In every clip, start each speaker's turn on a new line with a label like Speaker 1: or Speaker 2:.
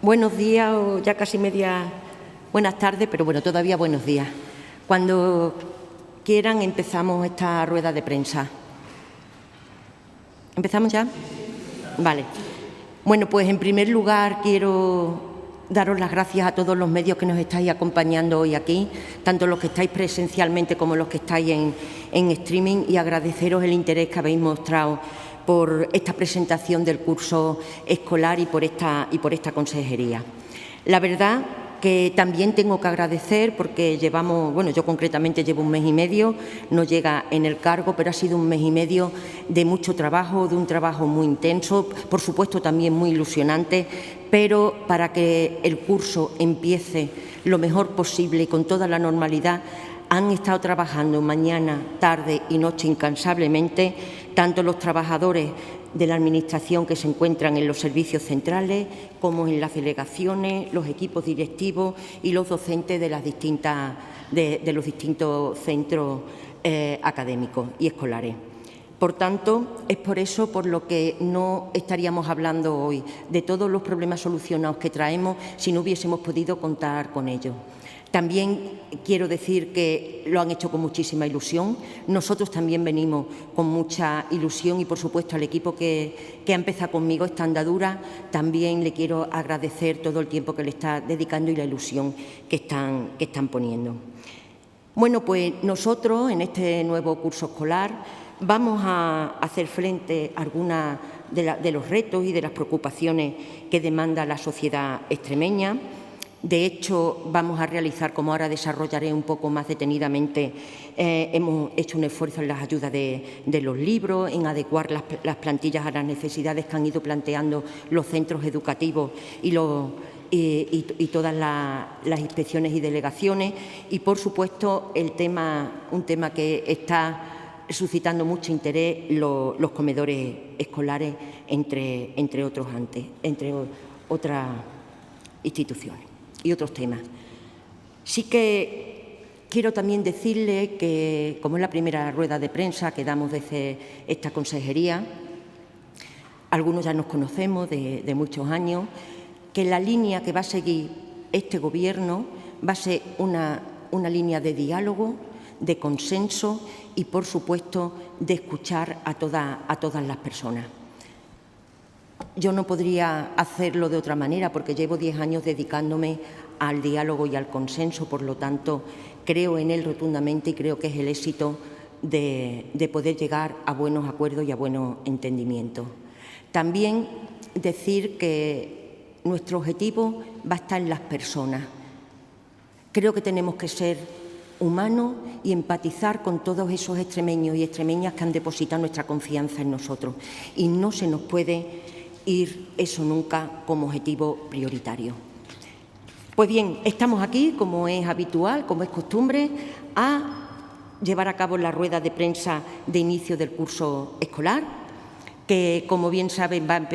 Speaker 1: Buenos días o ya casi buenas tardes, pero bueno, todavía buenos días. Cuando quieran empezamos esta rueda de prensa. ¿Empezamos ya? Vale. Bueno, pues en primer lugar quiero daros las gracias a todos los medios que nos estáis acompañando hoy aquí, tanto los que estáis presencialmente como los que estáis en streaming, y agradeceros el interés que habéis mostrado por esta presentación del curso escolar y por esta consejería. La verdad que también tengo que agradecer porque yo concretamente llevo un mes y medio, no llega en el cargo, pero ha sido un mes y medio de mucho trabajo, de un trabajo muy intenso, por supuesto también muy ilusionante, pero para que el curso empiece lo mejor posible y con toda la normalidad, han estado trabajando mañana, tarde y noche incansablemente, tanto los trabajadores de la Administración que se encuentran en los servicios centrales como en las delegaciones, los equipos directivos y los docentes de los distintos centros académicos y escolares. Por tanto, es por eso por lo que no estaríamos hablando hoy de todos los problemas solucionados que traemos si no hubiésemos podido contar con ellos. También quiero decir que lo han hecho con muchísima ilusión. Nosotros también venimos con mucha ilusión y, por supuesto, al equipo que ha empezado conmigo esta andadura también le quiero agradecer todo el tiempo que le está dedicando y la ilusión que están poniendo. Bueno, pues nosotros en este nuevo curso escolar vamos a hacer frente a algunos de los retos y de las preocupaciones que demanda la sociedad extremeña. De hecho, vamos a realizar, como ahora desarrollaré un poco más detenidamente, hemos hecho un esfuerzo en las ayudas de los libros, en adecuar las plantillas a las necesidades que han ido planteando los centros educativos y todas las inspecciones y delegaciones. Y, por supuesto, un tema que está suscitando mucho interés, los comedores escolares, entre otras instituciones y otros temas. Sí que quiero también decirle que, como es la primera rueda de prensa que damos desde esta consejería, algunos ya nos conocemos de muchos años, que la línea que va a seguir este Gobierno va a ser una línea de diálogo, de consenso y, por supuesto, de escuchar a todas las personas. Yo no podría hacerlo de otra manera porque llevo 10 años dedicándome al diálogo y al consenso, por lo tanto, creo en él rotundamente y creo que es el éxito de poder llegar a buenos acuerdos y a buenos entendimientos. También decir que nuestro objetivo va a estar en las personas. Creo que tenemos que ser humanos y empatizar con todos esos extremeños y extremeñas que han depositado nuestra confianza en nosotros. Y no se nos puede ir eso nunca como objetivo prioritario. Pues bien, estamos aquí, como es habitual, como es costumbre, a llevar a cabo la rueda de prensa de inicio del curso escolar, que, como bien saben, va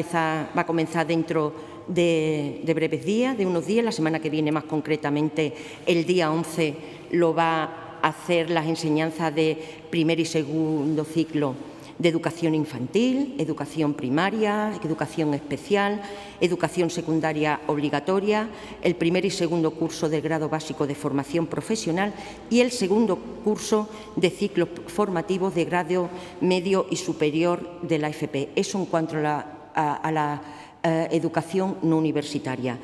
Speaker 1: a comenzar dentro de breves días, de unos días. La semana que viene, más concretamente, el día 11, lo va a hacer las enseñanzas de primer y segundo ciclo de educación infantil, educación primaria, educación especial, educación secundaria obligatoria, el primer y segundo curso del grado básico de formación profesional y el segundo curso de ciclos formativos de grado medio y superior de la FP. Eso en cuanto a la educación no universitaria.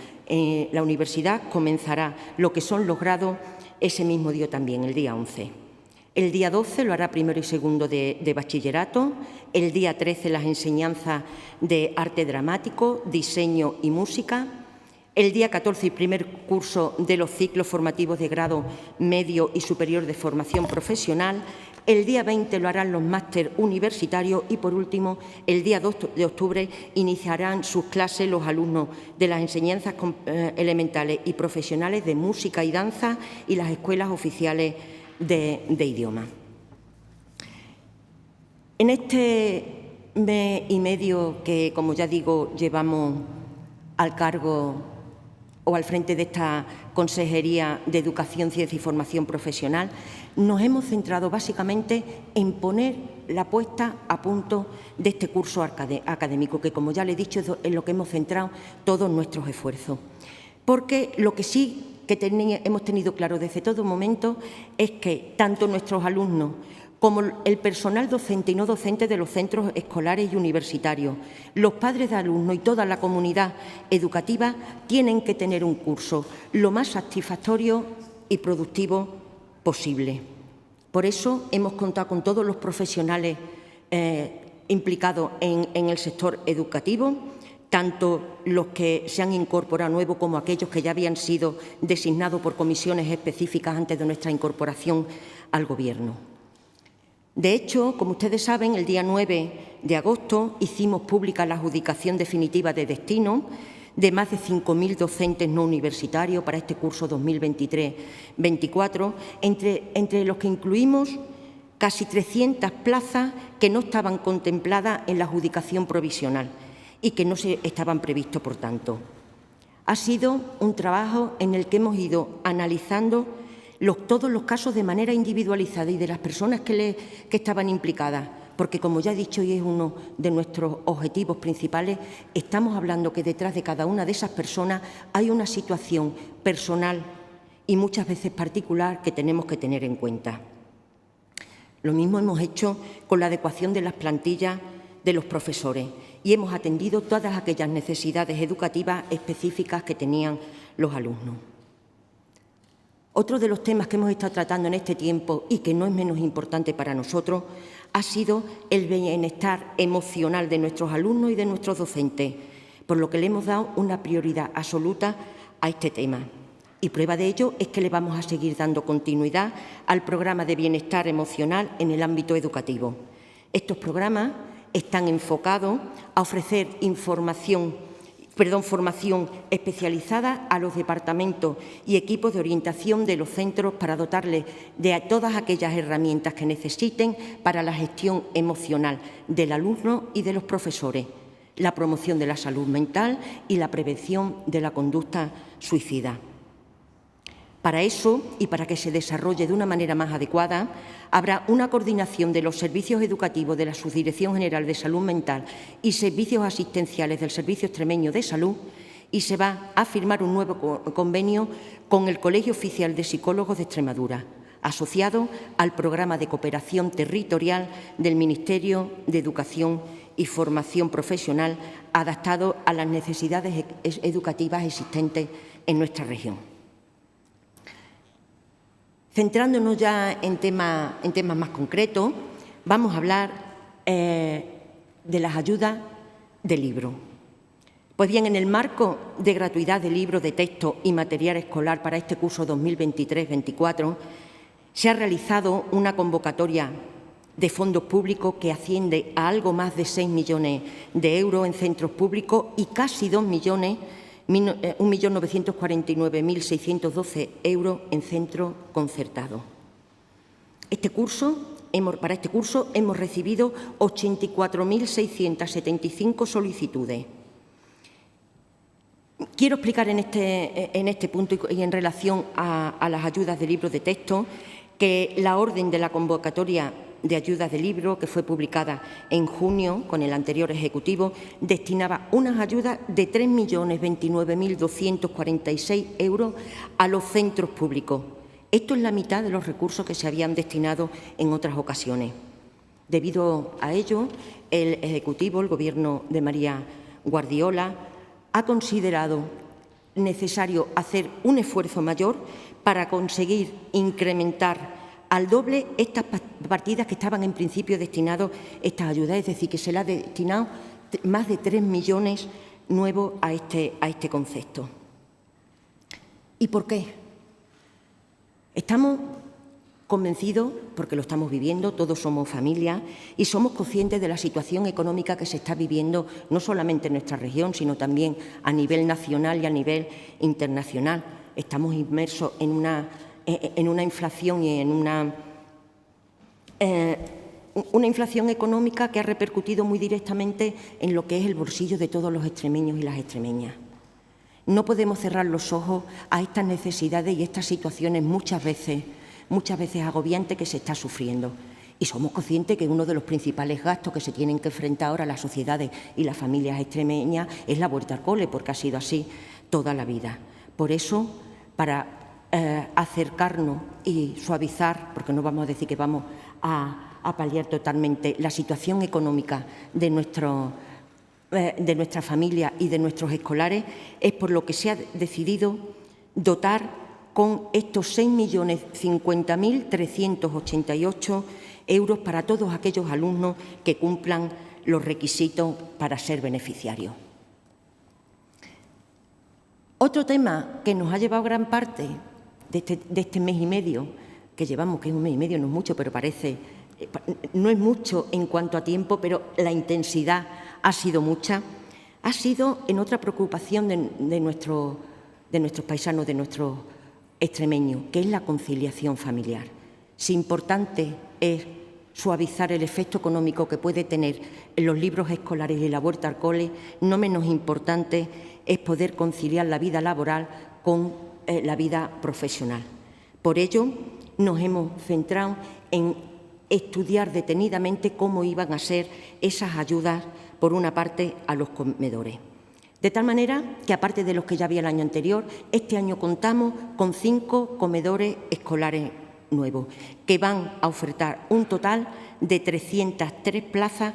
Speaker 1: La universidad comenzará lo que son los grados ese mismo día también, el día 11. El día 12 lo hará primero y segundo de bachillerato, el día 13 las enseñanzas de arte dramático, diseño y música, el día 14 el primer curso de los ciclos formativos de grado medio y superior de formación profesional, el día 20 lo harán los máster universitarios y, por último, el día 2 de octubre iniciarán sus clases los alumnos de las enseñanzas elementales y profesionales de música y danza y las escuelas oficiales de idioma. En este mes y medio que, como ya digo, llevamos al cargo o al frente de esta Consejería de Educación, Ciencia y Formación Profesional, nos hemos centrado básicamente en poner la puesta a punto de este curso académico, que, como ya le he dicho, es en lo que hemos centrado todos nuestros esfuerzos. Porque lo que sí que hemos tenido claro desde todo momento es que tanto nuestros alumnos como el personal docente y no docente de los centros escolares y universitarios, los padres de alumnos y toda la comunidad educativa tienen que tener un curso lo más satisfactorio y productivo posible. Por eso hemos contado con todos los profesionales implicados en el sector educativo, tanto los que se han incorporado nuevos como aquellos que ya habían sido designados por comisiones específicas antes de nuestra incorporación al Gobierno. De hecho, como ustedes saben, el día 9 de agosto hicimos pública la adjudicación definitiva de destino de más de 5.000 docentes no universitarios para este curso 2023-24, entre los que incluimos casi 300 plazas que no estaban contempladas en la adjudicación provisional y que no estaban previstos, por tanto. Ha sido un trabajo en el que hemos ido analizando todos los casos de manera individualizada y de las personas que estaban implicadas, porque, como ya he dicho y es uno de nuestros objetivos principales, estamos hablando que detrás de cada una de esas personas hay una situación personal y muchas veces particular que tenemos que tener en cuenta. Lo mismo hemos hecho con la adecuación de las plantillas de los profesores y hemos atendido todas aquellas necesidades educativas específicas que tenían los alumnos. Otro de los temas que hemos estado tratando en este tiempo y que no es menos importante para nosotros ha sido el bienestar emocional de nuestros alumnos y de nuestros docentes, por lo que le hemos dado una prioridad absoluta a este tema. Y prueba de ello es que le vamos a seguir dando continuidad al programa de bienestar emocional en el ámbito educativo. Estos programas están enfocados a ofrecer formación especializada a los departamentos y equipos de orientación de los centros para dotarles de todas aquellas herramientas que necesiten para la gestión emocional del alumno y de los profesores, la promoción de la salud mental y la prevención de la conducta suicida. Para eso, y para que se desarrolle de una manera más adecuada, habrá una coordinación de los servicios educativos de la Subdirección General de Salud Mental y servicios asistenciales del Servicio Extremeño de Salud, y se va a firmar un nuevo convenio con el Colegio Oficial de Psicólogos de Extremadura, asociado al Programa de Cooperación Territorial del Ministerio de Educación y Formación Profesional, adaptado a las necesidades educativas existentes en nuestra región. Centrándonos ya en temas más concretos, vamos a hablar de las ayudas de libro. Pues bien, en el marco de gratuidad de libros de texto y material escolar para este curso 2023-24, se ha realizado una convocatoria de fondos públicos que asciende a algo más de 6 millones de euros en centros públicos y casi 1.949.612 euros en centros concertados. Para este curso hemos recibido 84.675 solicitudes. Quiero explicar en este punto y en relación a las ayudas de libros de texto que la orden de la convocatoria de ayudas de libro, que fue publicada en junio con el anterior Ejecutivo, destinaba unas ayudas de 3.029.246 euros a los centros públicos. Esto es la mitad de los recursos que se habían destinado en otras ocasiones. Debido a ello, el Ejecutivo, el Gobierno de María Guardiola, ha considerado necesario hacer un esfuerzo mayor para conseguir incrementar al doble estas partidas que estaban en principio destinadas a estas ayudas, es decir, que se le ha destinado más de 3 millones nuevos a este concepto. ¿Y por qué? Estamos convencidos, porque lo estamos viviendo, todos somos familia y somos conscientes de la situación económica que se está viviendo no solamente en nuestra región, sino también a nivel nacional y a nivel internacional. Estamos inmersos en una inflación y en una inflación económica que ha repercutido muy directamente en lo que es el bolsillo de todos los extremeños y las extremeñas. No podemos cerrar los ojos a estas necesidades y estas situaciones muchas veces agobiantes que se está sufriendo. Y somos conscientes que uno de los principales gastos que se tienen que enfrentar ahora las sociedades y las familias extremeñas es la vuelta al cole, porque ha sido así toda la vida. Por eso, para acercarnos y suavizar, porque no vamos a decir que vamos a paliar totalmente la situación económica de nuestra familia y de nuestros escolares, es por lo que se ha decidido dotar con estos 6.050.388 euros para todos aquellos alumnos que cumplan los requisitos para ser beneficiarios. Otro tema que nos ha llevado gran parte de este mes y medio, que llevamos, que es un mes y medio, no es mucho, pero no es mucho en cuanto a tiempo, pero la intensidad ha sido mucha, ha sido en otra preocupación de nuestros paisanos, de nuestros extremeños, que es la conciliación familiar. Si importante es suavizar el efecto económico que puede tener en los libros escolares y la vuelta al cole, no menos importante es poder conciliar la vida laboral con la vida profesional. Por ello, nos hemos centrado en estudiar detenidamente cómo iban a ser esas ayudas, por una parte, a los comedores. De tal manera que, aparte de los que ya había el año anterior, este año contamos con 5 comedores escolares nuevos, que van a ofertar un total de 303 plazas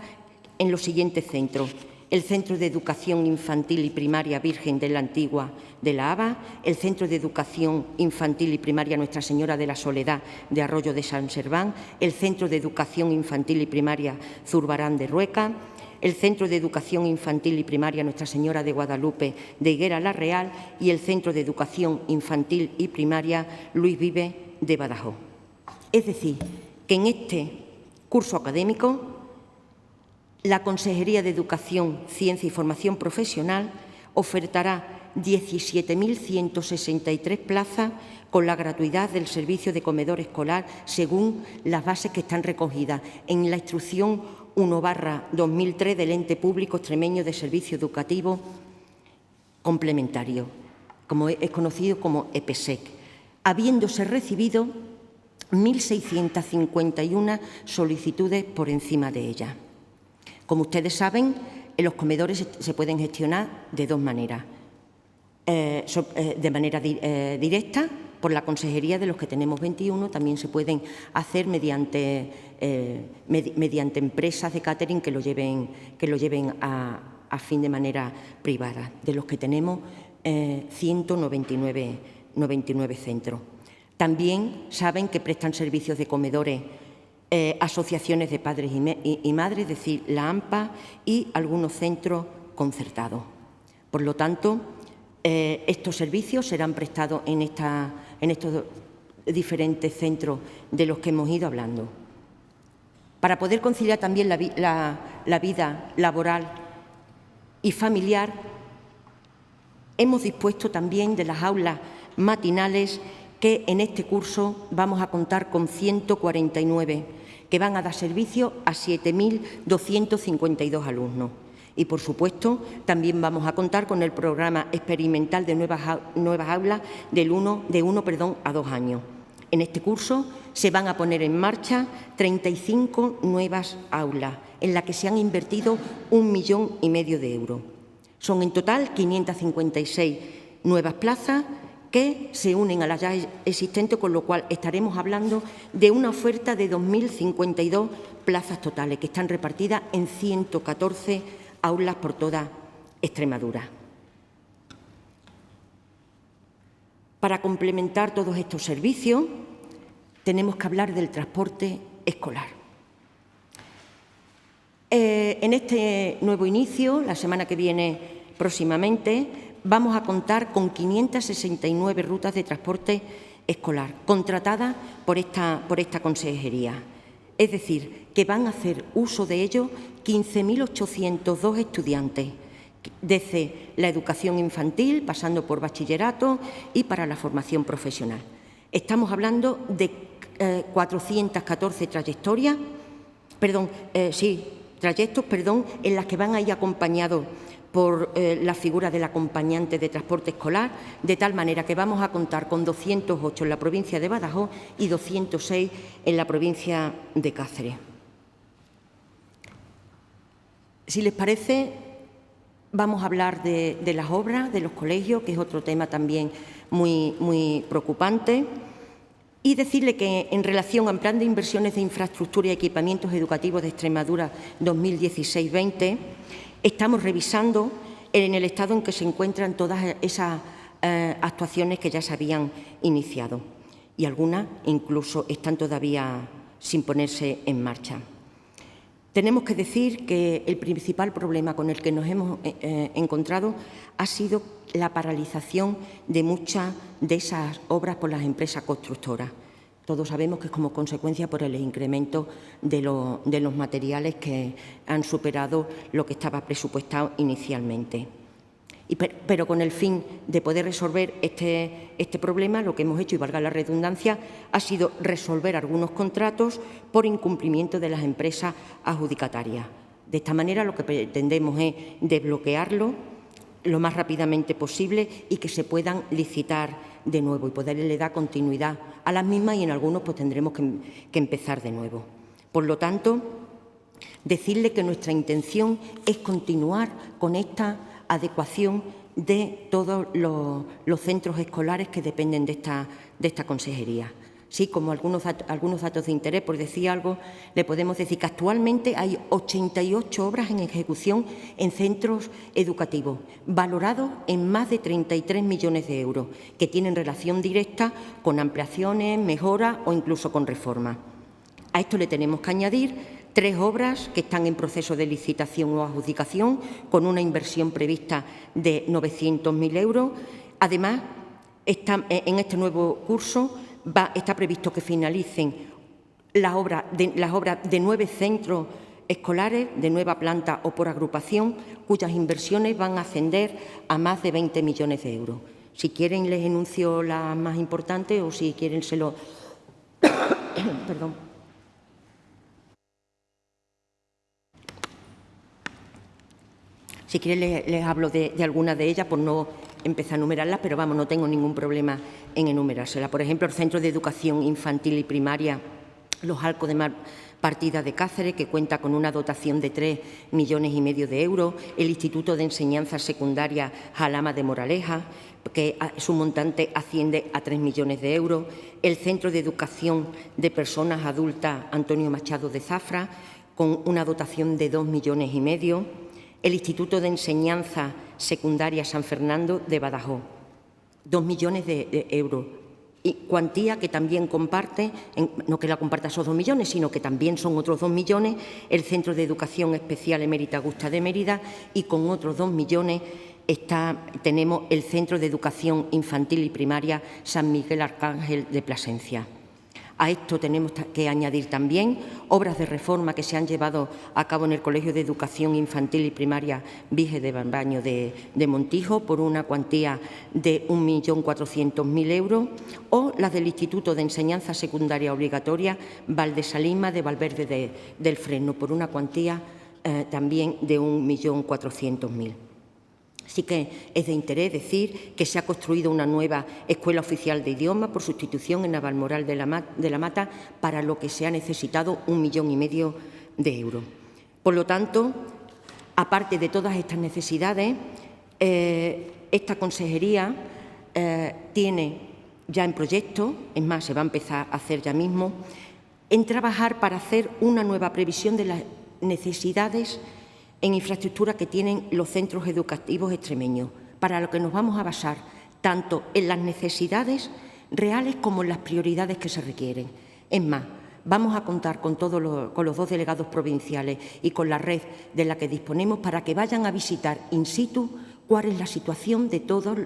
Speaker 1: en los siguientes centros: el Centro de Educación Infantil y Primaria Virgen de la Antigua de la Haba, el Centro de Educación Infantil y Primaria Nuestra Señora de la Soledad de Arroyo de San Serván, el Centro de Educación Infantil y Primaria Zurbarán de Rueca, el Centro de Educación Infantil y Primaria Nuestra Señora de Guadalupe de Higuera la Real y el Centro de Educación Infantil y Primaria Luis Vives de Badajoz. Es decir, que en este curso académico la Consejería de Educación, Ciencia y Formación Profesional ofertará 17.163 plazas con la gratuidad del servicio de comedor escolar según las bases que están recogidas en la Instrucción 1/2003 del Ente Público Extremeño de Servicio Educativo Complementario, como es conocido como EPSEC, habiéndose recibido 1.651 solicitudes por encima de ella. Como ustedes saben, los comedores se pueden gestionar de dos maneras. De manera directa, por la consejería, de los que tenemos 21, también se pueden hacer mediante empresas de catering que lo lleven a fin de manera privada, de los que tenemos 199 centros. También saben que prestan servicios de comedores asociaciones de padres y madres, es decir, la AMPA y algunos centros concertados. Por lo tanto, estos servicios serán prestados en estos diferentes centros de los que hemos ido hablando. Para poder conciliar también la vida laboral y familiar, hemos dispuesto también de las aulas matinales, que en este curso vamos a contar con 149, que van a dar servicio a 7.252 alumnos. Y, por supuesto, también vamos a contar con el programa experimental de nuevas aulas de 1 a 2 años. En este curso se van a poner en marcha 35 nuevas aulas, en las que se han invertido 1,5 millones de euros. Son en total 556 nuevas plazas que se unen a las ya existentes, con lo cual estaremos hablando de una oferta de 2.052 plazas totales, que están repartidas en 114 aulas por toda Extremadura. Para complementar todos estos servicios, tenemos que hablar del transporte escolar. En este nuevo inicio, la semana que viene próximamente, vamos a contar con 569 rutas de transporte escolar contratadas por esta consejería. Es decir, que van a hacer uso de ello 15.802 estudiantes, desde la educación infantil, pasando por bachillerato y para la formación profesional. Estamos hablando de 414 trayectos, en las que van a ir acompañados por la figura del acompañante de transporte escolar, de tal manera que vamos a contar con 208 en la provincia de Badajoz y 206 en la provincia de Cáceres. Si les parece, vamos a hablar de las obras, de los colegios, que es otro tema también muy preocupante, y decirle que en relación al Plan de Inversiones de Infraestructura y Equipamientos Educativos de Extremadura 2016-20, estamos revisando en el estado en que se encuentran todas esas actuaciones que ya se habían iniciado y algunas incluso están todavía sin ponerse en marcha. Tenemos que decir que el principal problema con el que nos hemos encontrado ha sido la paralización de muchas de esas obras por las empresas constructoras. Todos sabemos que es como consecuencia por el incremento de los materiales que han superado lo que estaba presupuestado inicialmente. Pero con el fin de poder resolver este problema, lo que hemos hecho, y valga la redundancia, ha sido resolver algunos contratos por incumplimiento de las empresas adjudicatarias. De esta manera, lo que pretendemos es desbloquearlo lo más rápidamente posible y que se puedan licitar de nuevo y poderle dar continuidad a las mismas, y en algunos pues tendremos que empezar de nuevo. Por lo tanto, decirle que nuestra intención es continuar con esta adecuación de todos los centros escolares que dependen de esta consejería. Sí, como algunos datos de interés, por decir algo, le podemos decir que actualmente hay 88 obras en ejecución en centros educativos, valorados en más de 33 millones de euros, que tienen relación directa con ampliaciones, mejoras o incluso con reformas. A esto le tenemos que añadir 3 obras que están en proceso de licitación o adjudicación, con una inversión prevista de 900.000 euros. Además, en este nuevo curso está previsto que finalicen las obras de 9 centros escolares de nueva planta o por agrupación, cuyas inversiones van a ascender a más de 20 millones de euros. Si quieren, les enuncio las más importantes, o si quieren, se lo... Perdón. Si quieren, les hablo de algunas de ellas, por no empezar a enumerarlas, pero vamos, no tengo ningún problema en enumerárselas. Por ejemplo, el Centro de Educación Infantil y Primaria Los Arcos de Mar Partida de Cáceres, que cuenta con una dotación de 3,5 millones de euros. El Instituto de Enseñanza Secundaria Jalama de Moraleja, que su montante asciende a 3 millones de euros. El Centro de Educación de Personas Adultas Antonio Machado de Zafra, con una dotación de 2,5 millones. El Instituto de Enseñanza Secundaria San Fernando de Badajoz, 2 millones de euros. Y cuantía que también comparte, no que la comparta esos 2 millones, sino que también son otros 2 millones, el Centro de Educación Especial Emérita Augusta de Mérida, y con otros 2 millones tenemos el Centro de Educación Infantil y Primaria San Miguel Arcángel de Plasencia. A esto tenemos que añadir también obras de reforma que se han llevado a cabo en el Colegio de Educación Infantil y Primaria Virgen de Barbaño de Montijo, por una cuantía de 1.400.000 euros, o las del Instituto de Enseñanza Secundaria Obligatoria Valdesalima de Valverde del Fresno, por una cuantía también de 1.400.000. Sí que es de interés decir que se ha construido una nueva Escuela Oficial de Idiomas por sustitución en Navalmoral de la Mata, para lo que se ha necesitado 1,5 millones de euros. Por lo tanto, aparte de todas estas necesidades, esta consejería tiene ya en proyecto, es más, se va a empezar a hacer ya mismo, en trabajar para hacer una nueva previsión de las necesidades en infraestructura que tienen los centros educativos extremeños, para lo que nos vamos a basar tanto en las necesidades reales como en las prioridades que se requieren. Es más, vamos a contar con los 2 delegados provinciales y con la red de la que disponemos para que vayan a visitar in situ cuál es la situación de todas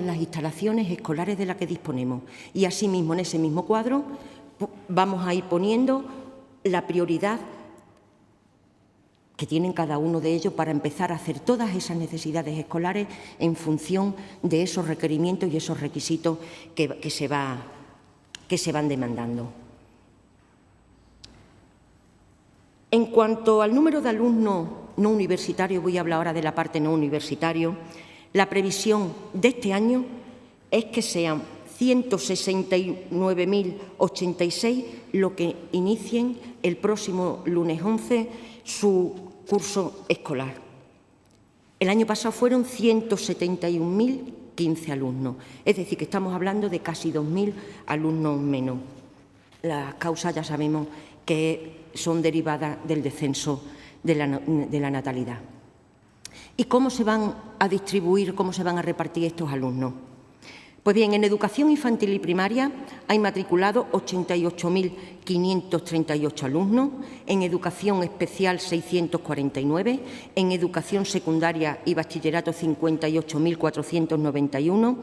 Speaker 1: las instalaciones escolares de las que disponemos. Y asimismo, en ese mismo cuadro, vamos a ir poniendo la prioridad que tienen cada uno de ellos para empezar a hacer todas esas necesidades escolares en función de esos requerimientos y esos requisitos que se van demandando. En cuanto al número de alumnos no universitario, voy a hablar ahora de la parte no universitario, la previsión de este año es que sean 169.086 lo que inicien el próximo lunes 11 su curso escolar. El año pasado fueron 171.015 alumnos, es decir, que estamos hablando de casi 2.000 alumnos menos. Las causas ya sabemos que son derivadas del descenso de la natalidad. ¿Y cómo se van a distribuir, cómo se van a repartir estos alumnos? Pues bien, en educación infantil y primaria hay matriculados 88.538 alumnos, en educación especial 649, en educación secundaria y bachillerato 58.491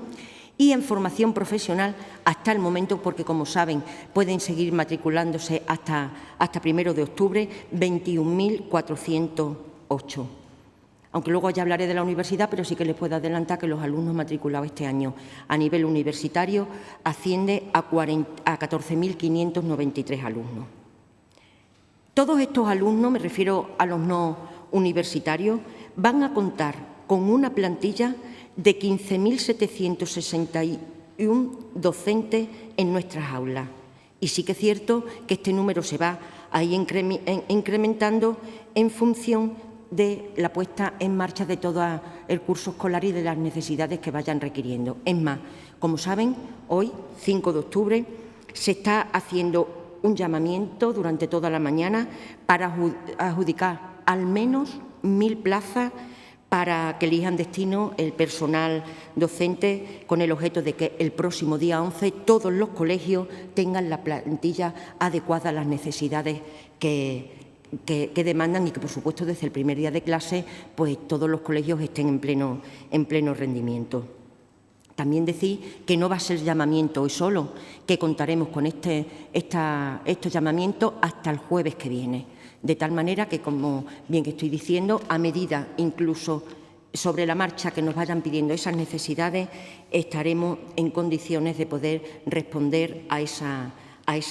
Speaker 1: y en formación profesional hasta el momento, porque como saben pueden seguir matriculándose hasta 1 de octubre, 21.408. Aunque luego ya hablaré de la universidad, pero sí que les puedo adelantar que los alumnos matriculados este año a nivel universitario asciende a 14.593 alumnos. Todos estos alumnos, me refiero a los no universitarios, van a contar con una plantilla de 15.761 docentes en nuestras aulas. Y sí que es cierto que este número se va a ir incrementando en función de la puesta en marcha de todo el curso escolar y de las necesidades que vayan requiriendo. Es más, como saben, hoy, 5 de octubre, se está haciendo un llamamiento durante toda la mañana para adjudicar al menos 1.000 plazas para que elijan destino el personal docente, con el objeto de que el próximo día 11 todos los colegios tengan la plantilla adecuada a las necesidades que demandan y que, por supuesto, desde el primer día de clase, pues todos los colegios estén en pleno rendimiento. También decir que no va a ser llamamiento hoy solo, que contaremos con estos llamamientos hasta el jueves que viene. De tal manera que, como bien estoy diciendo, a medida incluso sobre la marcha que nos vayan pidiendo esas necesidades, estaremos en condiciones de poder responder a esa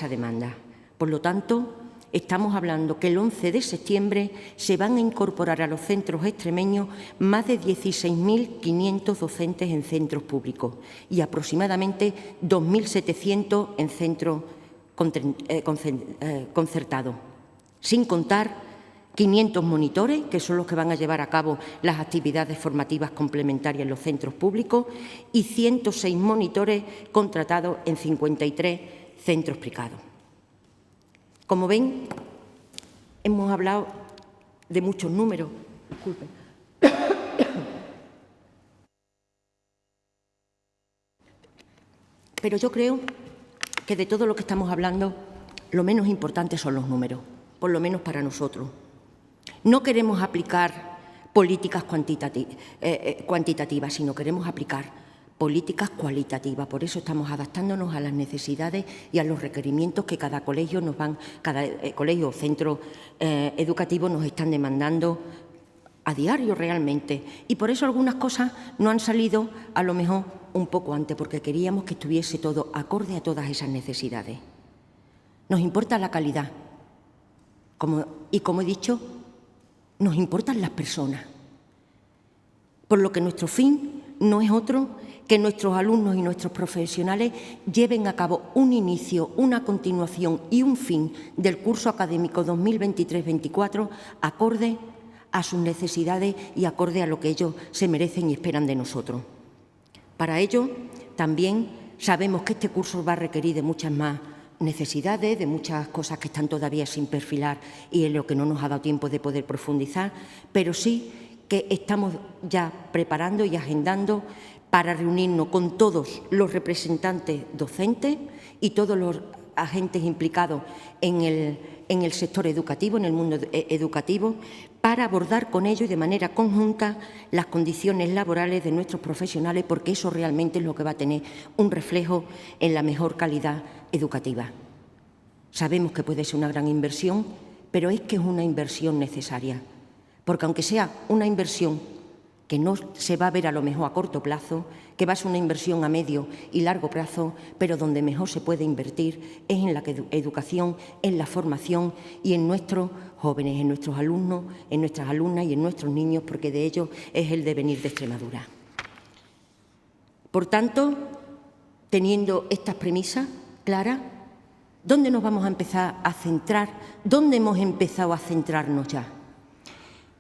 Speaker 1: demanda. Por lo tanto, estamos hablando que el 11 de septiembre se van a incorporar a los centros extremeños más de 16.500 docentes en centros públicos y aproximadamente 2.700 en centros concertados, sin contar 500 monitores, que son los que van a llevar a cabo las actividades formativas complementarias en los centros públicos, y 106 monitores contratados en 53 centros privados. Como ven, hemos hablado de muchos números. Disculpen. Pero yo creo que de todo lo que estamos hablando, lo menos importante son los números, por lo menos para nosotros. No queremos aplicar políticas cuantitativas, sino queremos aplicar políticas cualitativas. Por eso estamos adaptándonos a las necesidades y a los requerimientos que cada colegio cada colegio o centro educativo nos están demandando a diario realmente. Y por eso algunas cosas no han salido a lo mejor un poco antes, porque queríamos que estuviese todo acorde a todas esas necesidades. Nos importa la calidad. Y como he dicho, nos importan las personas. Por lo que nuestro fin no es otro que nuestros alumnos y nuestros profesionales lleven a cabo un inicio, una continuación y un fin del curso académico 2023-24 acorde a sus necesidades y acorde a lo que ellos se merecen y esperan de nosotros. Para ello, también sabemos que este curso va a requerir de muchas más necesidades, de muchas cosas que están todavía sin perfilar y en lo que no nos ha dado tiempo de poder profundizar, pero sí que estamos ya preparando y agendando para reunirnos con todos los representantes docentes y todos los agentes implicados en el sector educativo, en el mundo educativo, para abordar con ellos y de manera conjunta las condiciones laborales de nuestros profesionales, porque eso realmente es lo que va a tener un reflejo en la mejor calidad educativa. Sabemos que puede ser una gran inversión, pero es que es una inversión necesaria, porque aunque sea una inversión que no se va a ver a lo mejor a corto plazo, que va a ser una inversión a medio y largo plazo, pero donde mejor se puede invertir es en la educación, en la formación y en nuestros jóvenes, en nuestros alumnos, en nuestras alumnas y en nuestros niños, porque de ellos es el devenir de Extremadura. Por tanto, teniendo estas premisas claras, ¿dónde nos vamos a empezar a centrar? ¿Dónde hemos empezado a centrarnos ya?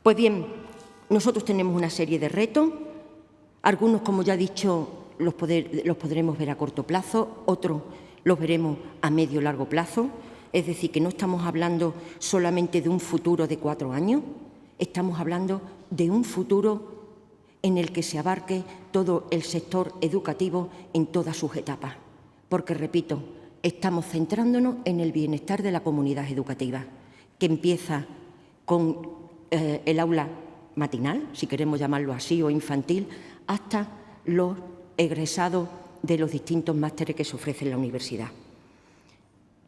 Speaker 1: Pues bien, nosotros tenemos una serie de retos. Algunos, como ya he dicho, los podremos ver a corto plazo, otros los veremos a medio o largo plazo. Es decir, que no estamos hablando solamente de un futuro de 4 años, estamos hablando de un futuro en el que se abarque todo el sector educativo en todas sus etapas. Porque, repito, estamos centrándonos en el bienestar de la comunidad educativa, que empieza con el aula matinal, si queremos llamarlo así, o infantil, hasta los egresados de los distintos másteres que se ofrecen en la universidad.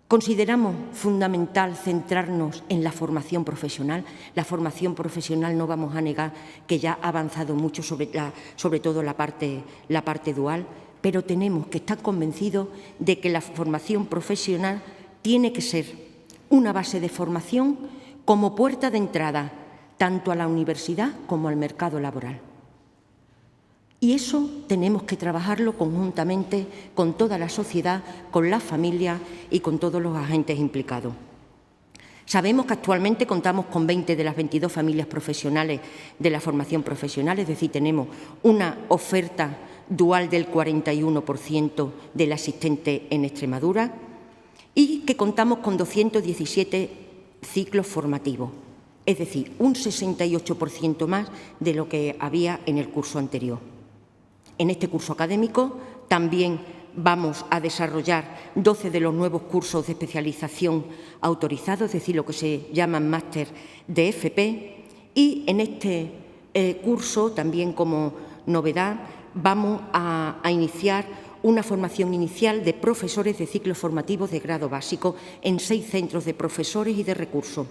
Speaker 1: Consideramos fundamental centrarnos en la formación profesional. La formación profesional, no vamos a negar que ya ha avanzado mucho, sobre todo la parte dual, pero tenemos que estar convencidos de que la formación profesional tiene que ser una base de formación como puerta de entrada tanto a la universidad como al mercado laboral. Y eso tenemos que trabajarlo conjuntamente con toda la sociedad, con las familias y con todos los agentes implicados. Sabemos que actualmente contamos con 20 de las 22 familias profesionales de la formación profesional, es decir, tenemos una oferta dual del 41% de la existente en Extremadura y que contamos con 217 ciclos formativos. Es decir, un 68% más de lo que había en el curso anterior. En este curso académico también vamos a desarrollar 12 de los nuevos cursos de especialización autorizados, es decir, lo que se llaman máster de FP, y en este curso, también como novedad, vamos a iniciar una formación inicial de profesores de ciclos formativos de grado básico en 6 centros de profesores y de recursos,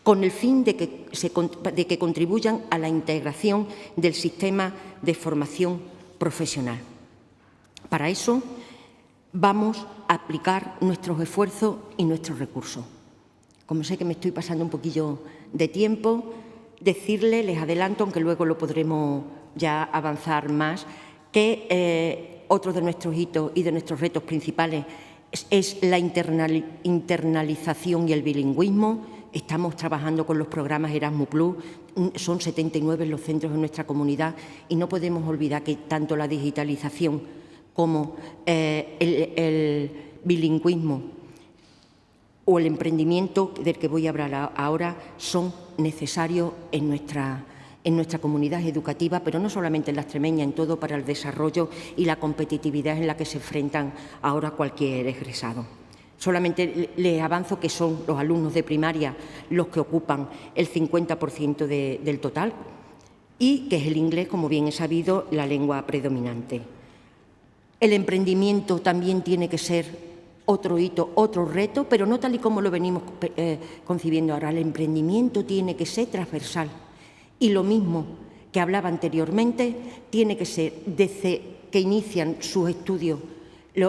Speaker 1: con el fin de que contribuyan a la integración del sistema de formación profesional. Para eso vamos a aplicar nuestros esfuerzos y nuestros recursos. Como sé que me estoy pasando un poquillo de tiempo, decirles, les adelanto, aunque luego lo podremos ya avanzar más, que otro de nuestros hitos y de nuestros retos principales es la internalización y el bilingüismo. Estamos trabajando con los programas Erasmus+, son 79 los centros de nuestra comunidad y no podemos olvidar que tanto la digitalización como el bilingüismo o el emprendimiento del que voy a hablar ahora son necesarios en nuestra comunidad educativa, pero no solamente en la extremeña, en todo para el desarrollo y la competitividad en la que se enfrentan ahora cualquier egresado. Solamente les avanzo que son los alumnos de primaria los que ocupan el 50% del total y que es el inglés, como bien he sabido, la lengua predominante. El emprendimiento también tiene que ser otro hito, otro reto, pero no tal y como lo venimos concibiendo ahora. El emprendimiento tiene que ser transversal y lo mismo que hablaba anteriormente tiene que ser desde que inician sus estudios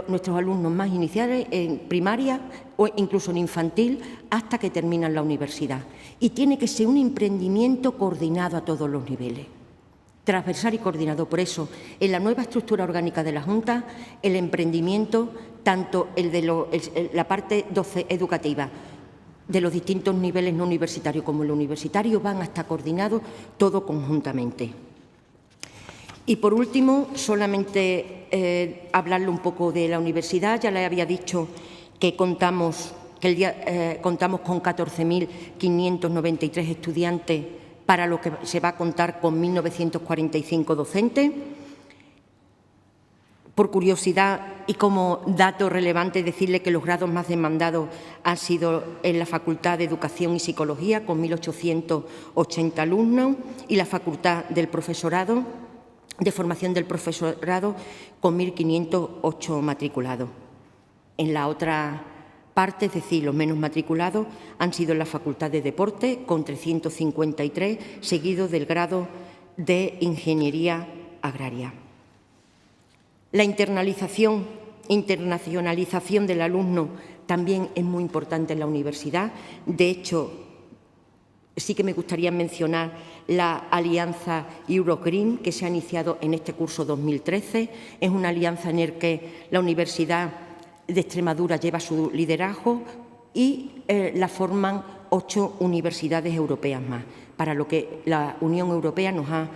Speaker 1: nuestros alumnos más iniciales en primaria o incluso en infantil hasta que terminan la universidad. Y tiene que ser un emprendimiento coordinado a todos los niveles, transversal y coordinado. Por eso, en la nueva estructura orgánica de la Junta, el emprendimiento, tanto el de la parte educativa de los distintos niveles no universitarios como el universitario, van a estar coordinados todo conjuntamente. Y, por último, solamente hablarle un poco de la universidad. Ya le había dicho que contamos con 14.593 estudiantes, para lo que se va a contar con 1.945 docentes. Por curiosidad y como dato relevante, decirle que los grados más demandados han sido en la Facultad de Educación y Psicología, con 1.880 alumnos, y la Facultad del Profesorado, de Formación del Profesorado, con 1.508 matriculados. En la otra parte, es decir, los menos matriculados, han sido en la Facultad de Deporte, con 353, seguido del grado de Ingeniería Agraria. La internacionalización del alumno también es muy importante en la universidad. De hecho, sí que me gustaría mencionar la alianza Eurogreen, que se ha iniciado en este curso 2013. Es una alianza en la que la Universidad de Extremadura lleva su liderazgo y la forman 8 universidades europeas más, para lo que la Unión Europea nos ha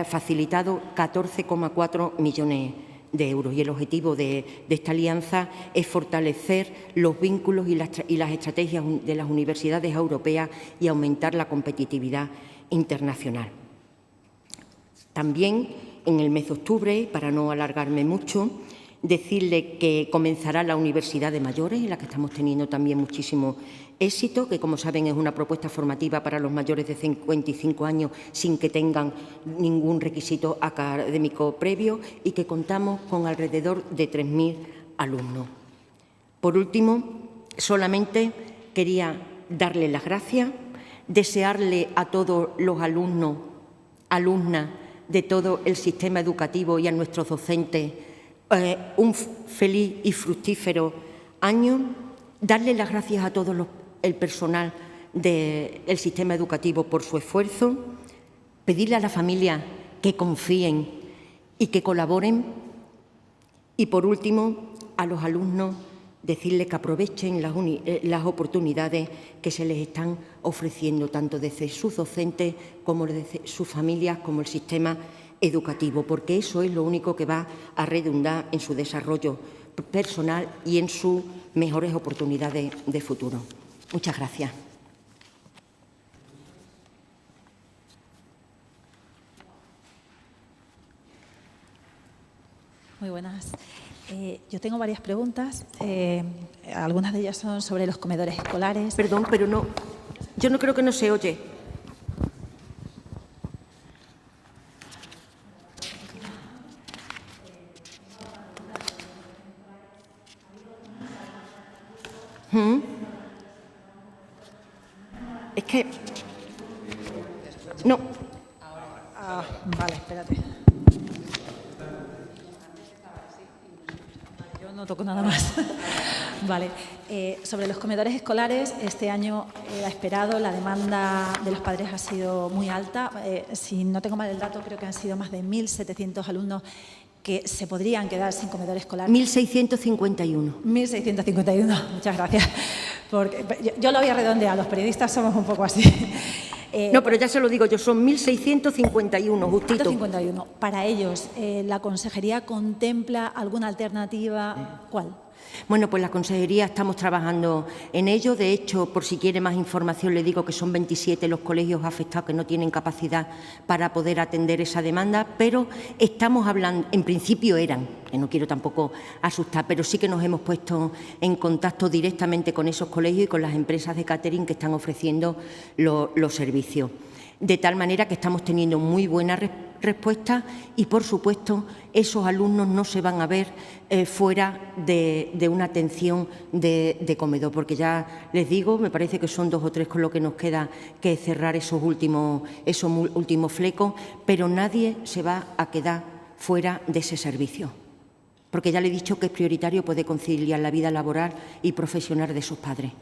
Speaker 1: facilitado 14,4 millones de euros. Y el objetivo de esta alianza es fortalecer los vínculos y las estrategias de las universidades europeas y aumentar la competitividad internacional. También en el mes de octubre, para no alargarme mucho, decirle que comenzará la Universidad de Mayores, en la que estamos teniendo también muchísimo éxito, que, como saben, es una propuesta formativa para los mayores de 55 años sin que tengan ningún requisito académico previo y que contamos con alrededor de 3.000 alumnos. Por último, solamente quería darle las gracias, desearle a todos los alumnos, alumnas de todo el sistema educativo y a nuestros docentes un feliz y fructífero año, darle las gracias a todo el personal del sistema educativo por su esfuerzo, pedirle a la familia que confíen y que colaboren y, por último, a los alumnos decirles que aprovechen las oportunidades que se les están ofreciendo tanto desde sus docentes como desde sus familias como el sistema educativo, porque eso es lo único que va a redundar en su desarrollo personal y en sus mejores oportunidades de futuro. Muchas gracias.
Speaker 2: Muy buenas. Yo tengo varias preguntas. Algunas de ellas son sobre los comedores escolares.
Speaker 1: Perdón, pero no, yo no creo que no se oye. Es que... No.
Speaker 2: Vale, espérate. Yo no toco nada más. Vale. Sobre los comedores escolares, este año ha esperado, la demanda de los padres ha sido muy alta. Si no tengo mal el dato, creo que han sido más de 1.700 alumnos que se podrían quedar sin comedor escolar.
Speaker 1: 1.651.
Speaker 2: 1.651, muchas gracias. Porque yo lo había redondeado, los periodistas somos un poco así.
Speaker 1: No, pero ya se lo digo yo, son 1.651, justito.
Speaker 2: 151. Para ellos, ¿la consejería contempla alguna alternativa? ¿Cuál?
Speaker 1: Bueno, pues la consejería estamos trabajando en ello. De hecho, por si quiere más información, le digo que son 27 los colegios afectados que no tienen capacidad para poder atender esa demanda, pero estamos hablando, en principio eran, que no quiero tampoco asustar, pero sí que nos hemos puesto en contacto directamente con esos colegios y con las empresas de catering que están ofreciendo los servicios. De tal manera que estamos teniendo muy buena respuesta y, por supuesto, esos alumnos no se van a ver fuera de una atención de comedor, porque ya les digo, me parece que son 2 o 3 con lo que nos queda que cerrar esos últimos flecos, pero nadie se va a quedar fuera de ese servicio, porque ya le he dicho que es prioritario poder conciliar la vida laboral y profesional de sus padres.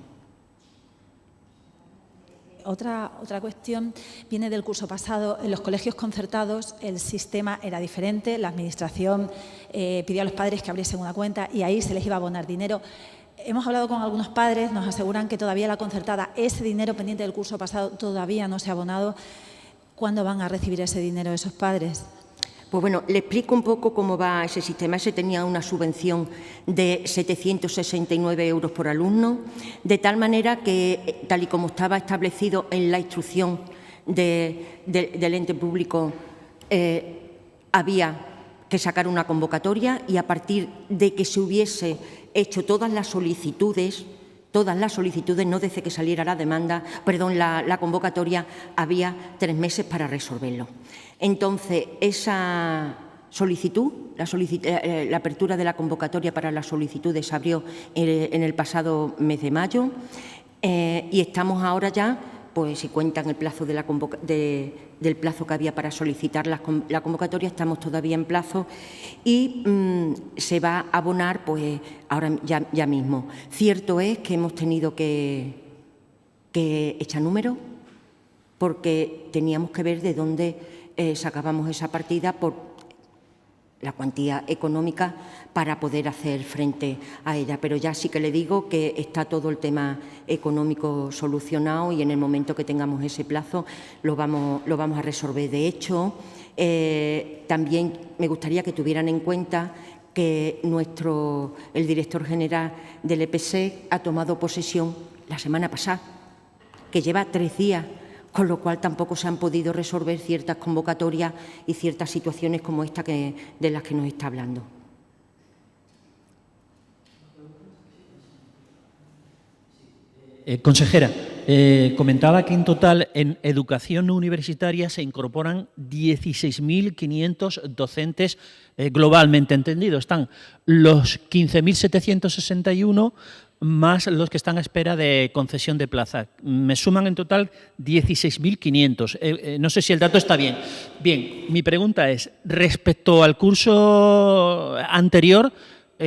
Speaker 2: Otra cuestión viene del curso pasado. En los colegios concertados el sistema era diferente. La Administración pidió a los padres que abriesen una cuenta y ahí se les iba a abonar dinero. Hemos hablado con algunos padres, nos aseguran que todavía la concertada, ese dinero pendiente del curso pasado todavía no se ha abonado. ¿Cuándo van a recibir ese dinero esos padres?
Speaker 1: Pues bueno, le explico un poco cómo va ese sistema. Ese tenía una subvención de 769 euros por alumno, de tal manera que, tal y como estaba establecido en la instrucción del ente público, había que sacar una convocatoria y a partir de que se hubiese hecho todas las solicitudes, no desde que saliera la convocatoria, había 3 meses para resolverlo. Entonces, esa solicitud, la apertura de la convocatoria para las solicitudes se abrió en el pasado mes de mayo y estamos ahora ya pues si cuentan el plazo del plazo que había para solicitar la convocatoria, estamos todavía en plazo y se va a abonar pues ahora ya mismo. Cierto es que hemos tenido que echar números porque teníamos que ver de dónde sacábamos esa partida por la cuantía económica para poder hacer frente a ella. Pero ya sí que le digo que está todo el tema económico solucionado y en el momento que tengamos ese plazo lo vamos a resolver. De hecho, también me gustaría que tuvieran en cuenta que el director general del EPSEC ha tomado posesión la semana pasada, que lleva 3 días, con lo cual tampoco se han podido resolver ciertas convocatorias y ciertas situaciones como esta de las que nos está hablando.
Speaker 3: Consejera, comentaba que en total en educación no universitaria se incorporan 16.500 docentes globalmente entendido. Están los 15.761 más los que están a espera de concesión de plaza. Me suman en total 16.500. No sé si el dato está bien. Bien, mi pregunta es, respecto al curso anterior,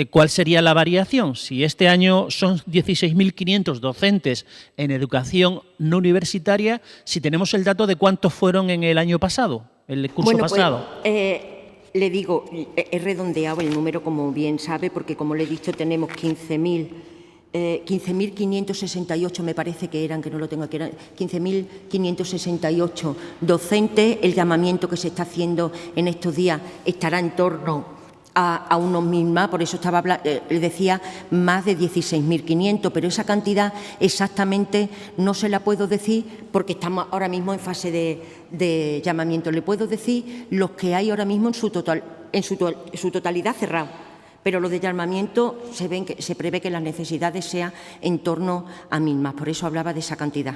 Speaker 3: ¿cuál sería la variación? Si este año son 16.500 docentes en educación no universitaria, si tenemos el dato de cuántos fueron en el año pasado, el curso pasado.
Speaker 1: Le digo, he redondeado el número, como bien sabe, porque como le he dicho, tenemos 15.568, me parece que eran, que no lo tengo aquí, 15.568 docentes. El llamamiento que se está haciendo en estos días estará en torno a unos 1.000 más, por eso le decía más de 16.500, pero esa cantidad exactamente no se la puedo decir porque estamos ahora mismo en fase de llamamiento. Le puedo decir los que hay ahora mismo en su totalidad cerrado, pero lo de llamamiento se prevé que las necesidades sean en torno a 1.000 más, por eso hablaba de esa cantidad.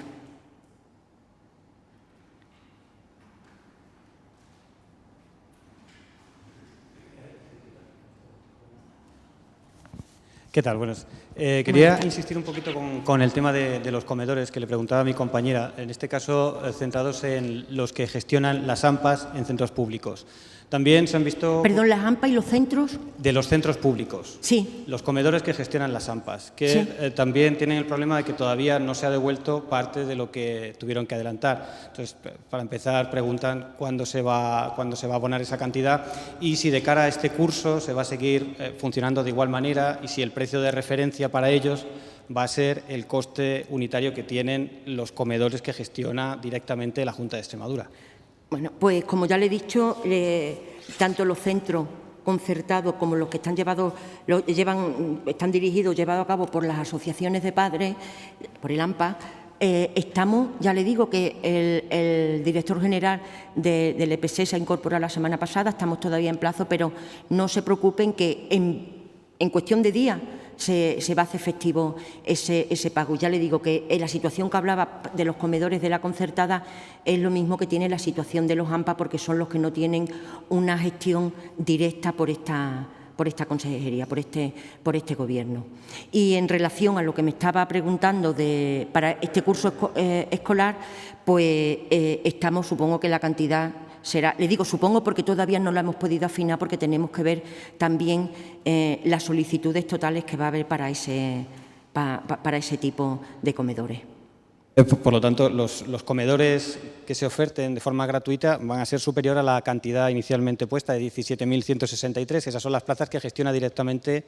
Speaker 4: ¿Qué tal? Buenas. Quería insistir un poquito con el tema de los comedores que le preguntaba a mi compañera, en este caso centrados en los que gestionan las AMPAs en centros públicos. También se han visto...
Speaker 1: Perdón, ¿las AMPAs y los centros?
Speaker 4: De los centros públicos.
Speaker 1: Sí.
Speaker 4: Los comedores que gestionan las AMPAs, que
Speaker 1: sí.
Speaker 4: También tienen el problema de que todavía no se ha devuelto parte de lo que tuvieron que adelantar. Entonces, para empezar, preguntan cuándo se va a abonar esa cantidad y si de cara a este curso se va a seguir funcionando de igual manera y si el precio de referencia para ellos va a ser el coste unitario que tienen los comedores que gestiona directamente la Junta de Extremadura.
Speaker 1: Bueno, pues como ya le he dicho, tanto los centros concertados como los que están dirigidos, llevados a cabo por las asociaciones de padres, por el AMPA, estamos, ya le digo que el director general del EPSE se ha incorporado la semana pasada, estamos todavía en plazo, pero no se preocupen que en cuestión de días se va a hacer efectivo ese pago. Ya le digo que la situación que hablaba de los comedores de la concertada es lo mismo que tiene la situación de los AMPA, porque son los que no tienen una gestión directa por esta consejería, por este Gobierno. Y en relación a lo que me estaba preguntando para este curso escolar, pues estamos, supongo que la cantidad será, le digo supongo porque todavía no la hemos podido afinar porque tenemos que ver también las solicitudes totales que va a haber para ese tipo de comedores.
Speaker 4: Por lo tanto, los comedores que se oferten de forma gratuita van a ser superior a la cantidad inicialmente puesta de 17.163. Esas son las plazas que gestiona directamente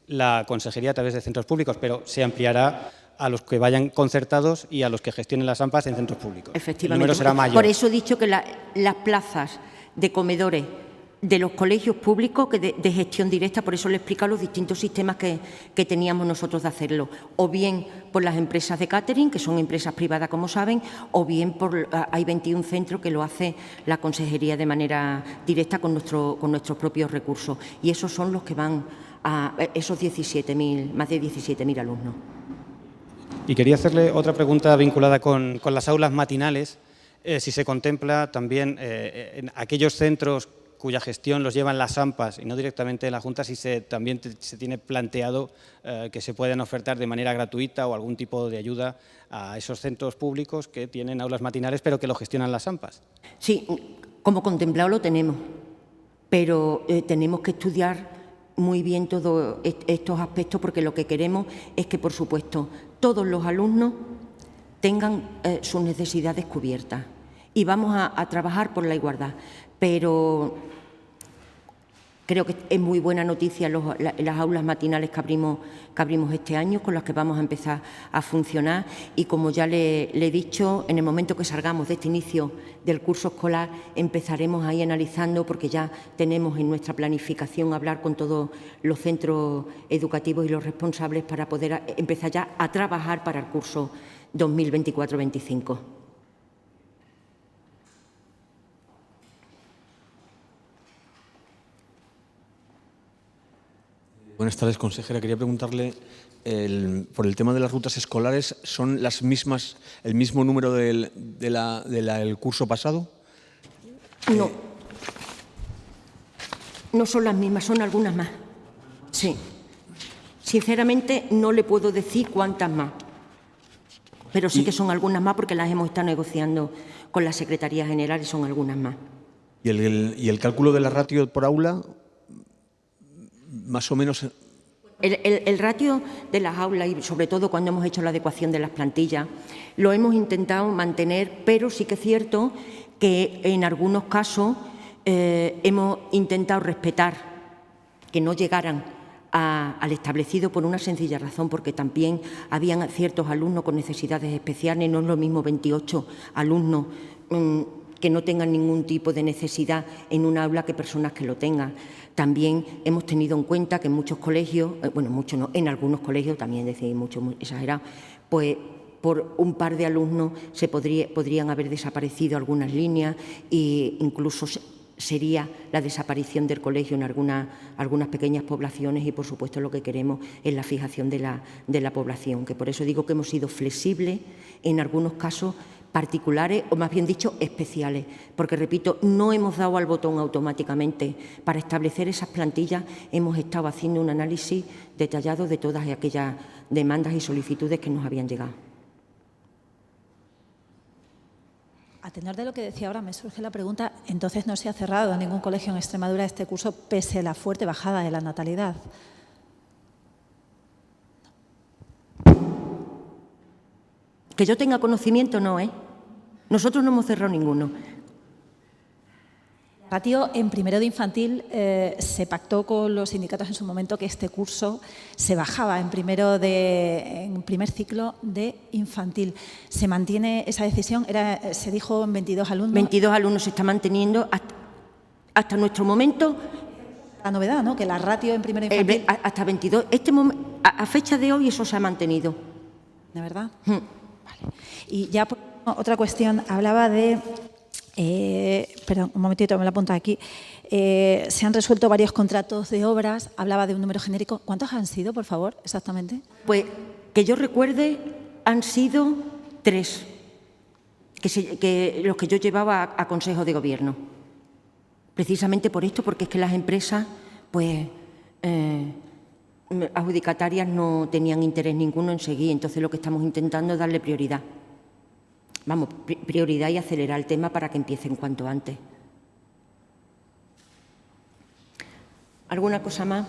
Speaker 4: la Consejería a través de centros públicos, pero se ampliará a los que vayan concertados y a los que gestionen las AMPAs en centros públicos.
Speaker 1: Efectivamente.
Speaker 4: El número será mayor.
Speaker 1: Por eso he dicho que las plazas de comedores de los colegios públicos de gestión directa, por eso le he explicado los distintos sistemas que teníamos nosotros de hacerlo, o bien por las empresas de catering, que son empresas privadas, como saben, o bien hay 21 centros que lo hace la Consejería de manera directa con nuestros propios recursos. Y esos son los que van a esos 17.000, más de 17.000 alumnos.
Speaker 4: Y quería hacerle otra pregunta vinculada con las aulas matinales, si se contempla también en aquellos centros cuya gestión los llevan las AMPAs y no directamente la Junta, si también se tiene planteado que se pueden ofertar de manera gratuita o algún tipo de ayuda a esos centros públicos que tienen aulas matinales pero que lo gestionan las AMPAs.
Speaker 1: Sí, como contemplado lo tenemos, pero tenemos que estudiar muy bien todos estos aspectos, porque lo que queremos es que, por supuesto, todos los alumnos tengan sus necesidades cubiertas y vamos a trabajar por la igualdad. Pero creo que es muy buena noticia las aulas matinales que abrimos este año, con las que vamos a empezar a funcionar, y como ya le he dicho, en el momento que salgamos de este inicio del curso escolar empezaremos ahí analizando, porque ya tenemos en nuestra planificación hablar con todos los centros educativos y los responsables para poder empezar ya a trabajar para el curso 2024-25.
Speaker 5: Buenas tardes, consejera. Quería preguntarle, por el tema de las rutas escolares, ¿son las mismas, el mismo número del curso pasado?
Speaker 1: No. No son las mismas, son algunas más. Sí. Sinceramente, no le puedo decir cuántas más, pero sí que son algunas más porque las hemos estado negociando con la Secretaría General y son algunas más.
Speaker 5: ¿Y el cálculo de la ratio por aula? Más o menos.
Speaker 1: El ratio de las aulas, y sobre todo cuando hemos hecho la adecuación de las plantillas, lo hemos intentado mantener, pero sí que es cierto que en algunos casos hemos intentado respetar que no llegaran al establecido por una sencilla razón, porque también habían ciertos alumnos con necesidades especiales. No es lo mismo 28 alumnos que no tengan ningún tipo de necesidad en un aula que personas que lo tengan. También hemos tenido en cuenta que en muchos colegios, bueno, muchos no, en algunos colegios, también decir mucho, muy exagerado, pues por un par de alumnos podrían haber desaparecido algunas líneas e incluso sería la desaparición del colegio en algunas pequeñas poblaciones, y por supuesto lo que queremos es la fijación de la población, que por eso digo que hemos sido flexibles en algunos casos particulares, o más bien dicho especiales, porque repito, no hemos dado al botón automáticamente. Para establecer esas plantillas hemos estado haciendo un análisis detallado de todas aquellas demandas y solicitudes que nos habían llegado.
Speaker 2: A tenor de lo que decía ahora, me surge la pregunta, entonces no se ha cerrado ningún colegio en Extremadura este curso pese a la fuerte bajada de la natalidad.
Speaker 1: Que yo tenga conocimiento, no, ¿eh? Nosotros no hemos cerrado ninguno.
Speaker 2: Ratio, en primero de infantil se pactó con los sindicatos en su momento que este curso se bajaba en primer ciclo de infantil. ¿Se mantiene esa decisión? Se dijo en 22 alumnos.
Speaker 1: 22 alumnos se está manteniendo hasta nuestro momento.
Speaker 2: La novedad, ¿no? Que la ratio en primero de infantil.
Speaker 1: Hasta 22. A fecha de hoy eso se ha mantenido.
Speaker 2: ¿De verdad? Vale. Y ya otra cuestión, hablaba de... perdón, un momentito, me lo apunto aquí. Se han resuelto varios contratos de obras, hablaba de un número genérico. ¿Cuántos han sido, por favor, exactamente?
Speaker 1: Pues que yo recuerde han sido 3, que los que yo llevaba a Consejo de Gobierno. Precisamente por esto, porque es que las empresas, pues, adjudicatarias no tenían interés ninguno en seguir. Entonces lo que estamos intentando es darle prioridad. Vamos, prioridad y acelerar el tema para que empiecen cuanto antes. ¿Alguna cosa más?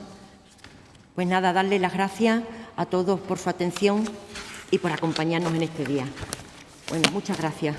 Speaker 1: Pues nada, darle las gracias a todos por su atención y por acompañarnos en este día. Bueno, muchas gracias.